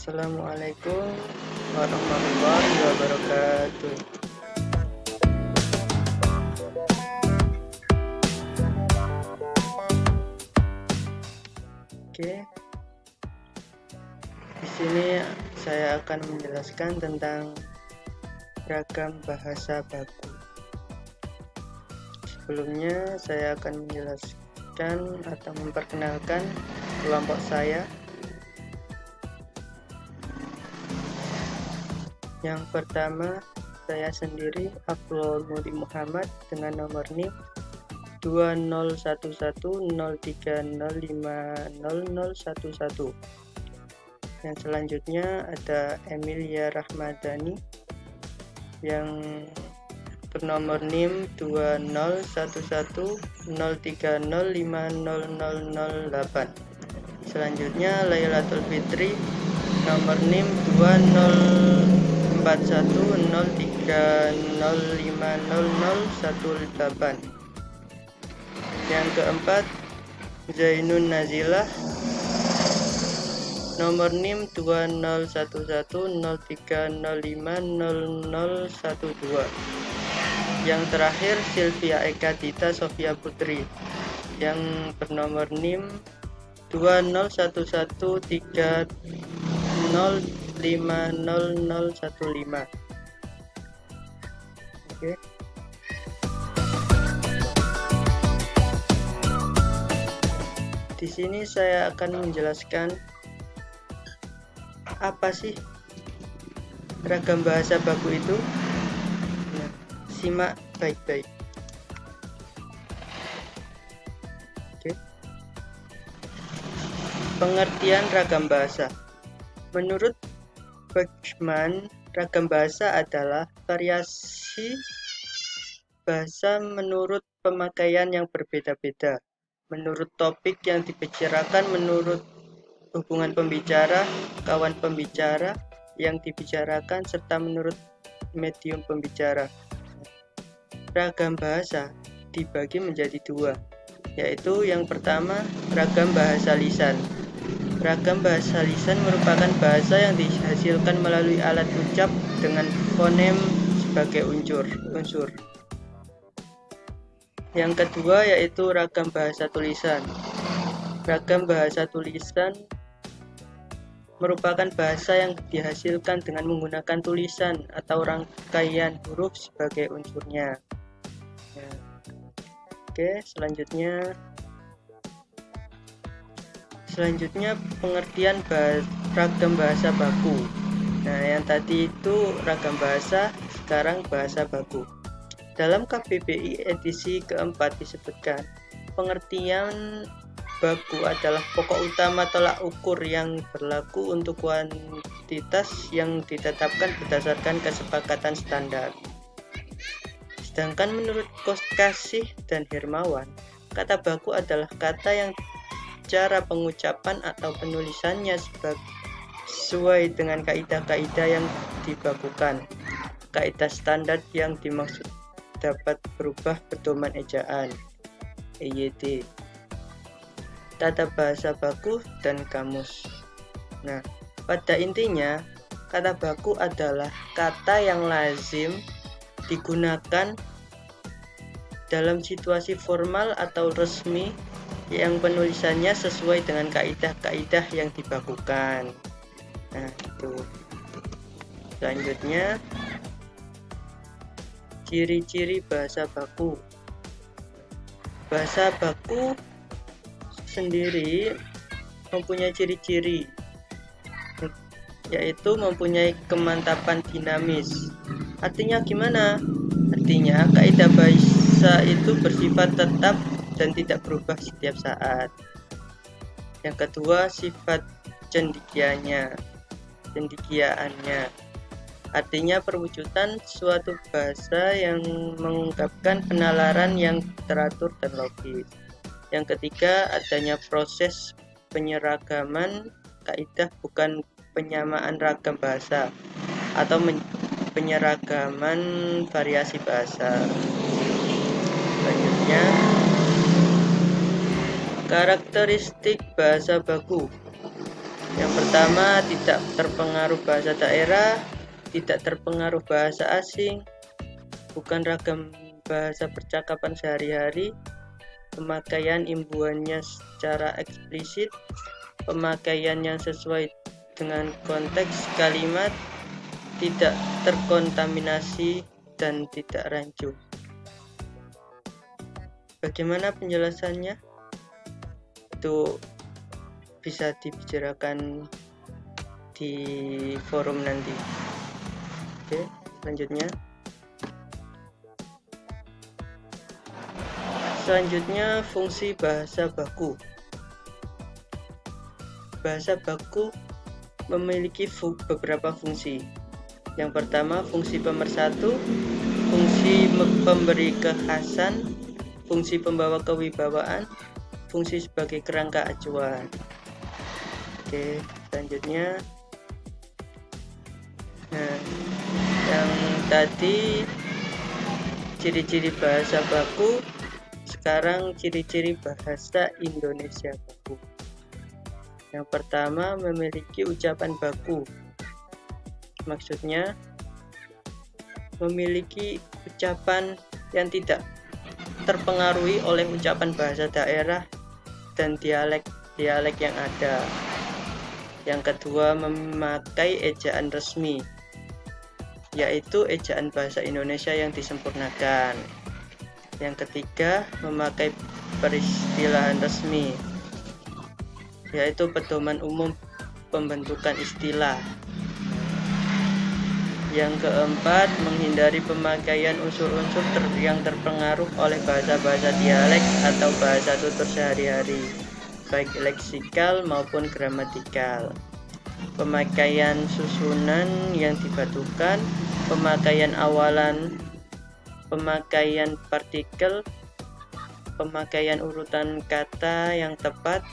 Assalamualaikum warahmatullahi wabarakatuh. Oke, di sini saya akan menjelaskan tentang ragam bahasa baku. Sebelumnya saya akan menjelaskan atau memperkenalkan kelompok saya. Yang pertama, saya sendiri Abdul Mudi Muhammad dengan nomor NIM 201103050011. Yang selanjutnya ada Emilia Rahmadani yang bernomor NIM 201103050008. Selanjutnya Lailatul Fitri nomor NIM 204103050018. Yang keempat Zainun Nazilah nomor NIM 201103050012. Yang terakhir Sylvia Eka Dita Sofia Putri yang bernomor NIM 201130500015. Oke. Di sini saya akan menjelaskan apa sih ragam bahasa baku itu. Nah, simak baik-baik. Oke. Pengertian ragam bahasa. Menurut Bergman, ragam bahasa adalah variasi bahasa menurut pemakaian yang berbeda-beda, menurut topik yang dibicarakan, menurut hubungan pembicara, kawan pembicara yang dibicarakan, serta menurut medium pembicara. Ragam bahasa dibagi menjadi dua, yaitu yang pertama ragam bahasa lisan. Ragam bahasa lisan merupakan bahasa yang dihasilkan melalui alat ucap dengan fonem sebagai unsur. Yang kedua yaitu ragam bahasa tulisan. Ragam bahasa tulisan merupakan bahasa yang dihasilkan dengan menggunakan tulisan atau rangkaian huruf sebagai unsurnya. Ya. Oke, selanjutnya pengertian ragam bahasa baku. Nah, yang tadi itu ragam bahasa, sekarang bahasa baku. Dalam KBBI edisi keempat disebutkan, pengertian baku adalah pokok utama tolak ukur yang berlaku untuk kuantitas yang ditetapkan berdasarkan kesepakatan standar. Sedangkan menurut Koskasih dan Hermawan, kata baku adalah kata yang cara pengucapan atau penulisannya sesuai dengan kaidah-kaidah yang dibakukan. Kaidah standar yang dimaksud dapat berubah pedoman ejaan (EYD), tata bahasa baku, dan kamus. Nah, pada intinya, kata baku adalah kata yang lazim digunakan dalam situasi formal atau resmi yang penulisannya sesuai dengan kaidah-kaidah yang dibakukan. Nah, itu. Selanjutnya, ciri-ciri bahasa baku. Bahasa baku sendiri mempunyai ciri-ciri, yaitu mempunyai kemantapan dinamis. Artinya gimana? Artinya kaidah bahasa itu bersifat tetap dan tidak berubah setiap saat. Yang kedua, sifat cendekiaannya. Artinya perwujudan suatu bahasa yang mengungkapkan penalaran yang teratur dan logis. Yang ketiga, adanya proses penyeragaman kaidah, bukan penyamaan ragam bahasa atau penyeragaman variasi bahasa. Selanjutnya, karakteristik bahasa baku. Yang pertama, tidak terpengaruh bahasa daerah, tidak terpengaruh bahasa asing, bukan ragam bahasa percakapan sehari-hari, pemakaian imbuhannya secara eksplisit, pemakaian yang sesuai dengan konteks kalimat, tidak terkontaminasi, dan tidak rancu. Bagaimana penjelasannya? Itu bisa dibicarakan di forum nanti. Oke, selanjutnya. Selanjutnya, fungsi bahasa baku. Bahasa baku memiliki beberapa fungsi. Yang pertama, fungsi pemersatu, fungsi pemberi kekhasan, fungsi pembawa kewibawaan, fungsi sebagai kerangka acuan. Oke, selanjutnya. Nah, yang tadi ciri-ciri bahasa baku, sekarang ciri-ciri bahasa Indonesia baku. Yang pertama, memiliki ucapan baku. Maksudnya memiliki ucapan yang tidak terpengaruhi oleh ucapan bahasa daerah dan dialek yang ada. Yang kedua, memakai ejaan resmi, yaitu ejaan bahasa Indonesia yang disempurnakan. Yang ketiga, memakai peristilahan resmi, yaitu pedoman umum pembentukan istilah. Yang keempat, menghindari pemakaian unsur-unsur yang terpengaruh oleh bahasa-bahasa dialek atau bahasa tutur sehari-hari, baik leksikal maupun gramatikal. Pemakaian susunan yang dibatukan, pemakaian awalan, pemakaian partikel, pemakaian urutan kata yang tepat,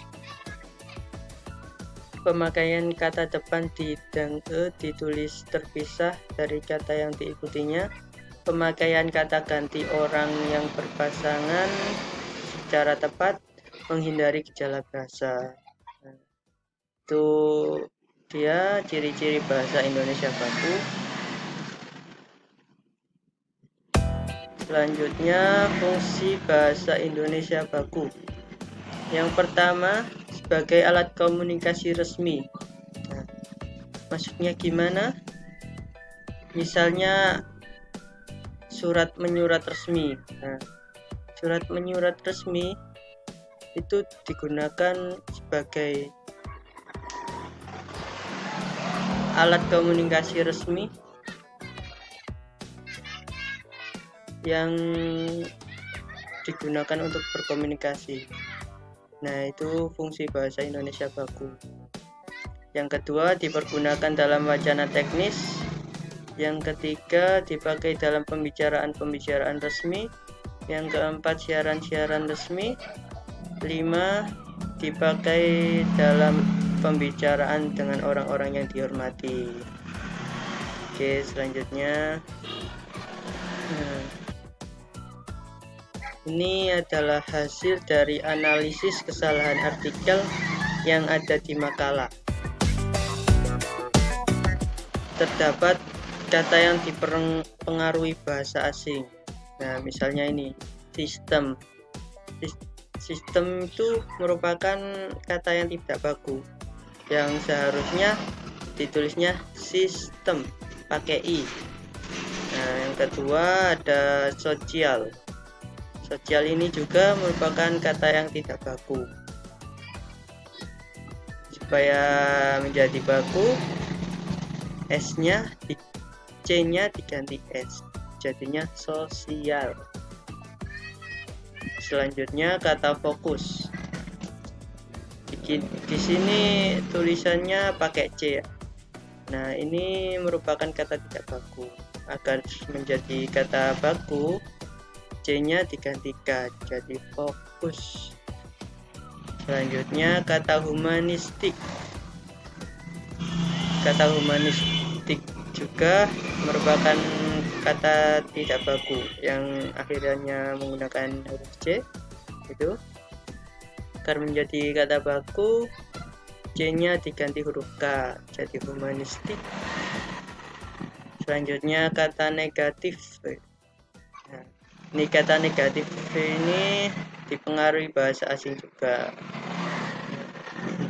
pemakaian kata depan di dan ditulis terpisah dari kata yang diikutinya, pemakaian kata ganti orang yang berpasangan secara tepat, menghindari gejala bahasa. Itu dia ciri-ciri bahasa Indonesia baku. Selanjutnya, fungsi bahasa Indonesia baku. Yang pertama, sebagai alat komunikasi resmi. Nah, maksudnya gimana? Misalnya surat menyurat resmi. Nah, surat menyurat resmi itu digunakan sebagai alat komunikasi resmi yang digunakan untuk berkomunikasi. Nah, itu fungsi bahasa Indonesia baku. Yang kedua, dipergunakan dalam wacana teknis. Yang ketiga, dipakai dalam pembicaraan resmi. Yang keempat, siaran resmi. 5, dipakai dalam pembicaraan dengan orang-orang yang dihormati. Oke, selanjutnya. Ini adalah hasil dari analisis kesalahan artikel yang ada di makalah. Terdapat kata yang dipengaruhi bahasa asing. Nah, misalnya ini, sistem. Sistem itu merupakan kata yang tidak baku, yang seharusnya ditulisnya sistem, pakai i. Nah, yang kedua ada sosial. Sosial ini juga merupakan kata yang tidak baku. Supaya menjadi baku, S-nya, C-nya diganti S, jadinya sosial. Selanjutnya kata fokus. Di sini tulisannya pakai C. Nah, ini merupakan kata tidak baku. Agar menjadi kata baku, C-nya diganti K, jadi fokus. Selanjutnya kata humanistik. Kata humanistik juga merupakan kata tidak baku yang akhirnya menggunakan huruf C. Itu agar menjadi kata baku, C-nya diganti huruf K, jadi humanistik. Selanjutnya kata negatif. Nah, ini kata negatif ini dipengaruhi bahasa asing juga,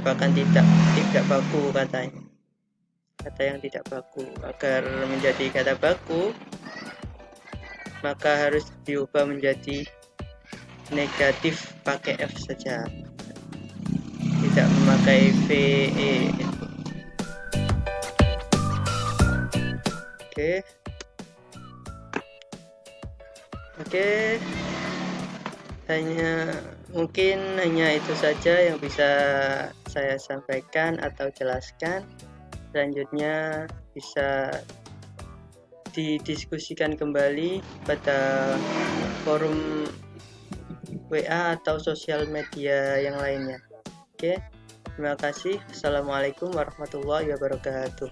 bahkan tidak baku katanya. Kata yang tidak baku, agar menjadi kata baku maka harus diubah menjadi negatif pakai F saja, tidak memakai VE. Oke, mungkin hanya itu saja yang bisa saya sampaikan atau jelaskan. Selanjutnya bisa didiskusikan kembali pada forum WA atau sosial media yang lainnya. Oke, terima kasih. Assalamualaikum warahmatullahi wabarakatuh.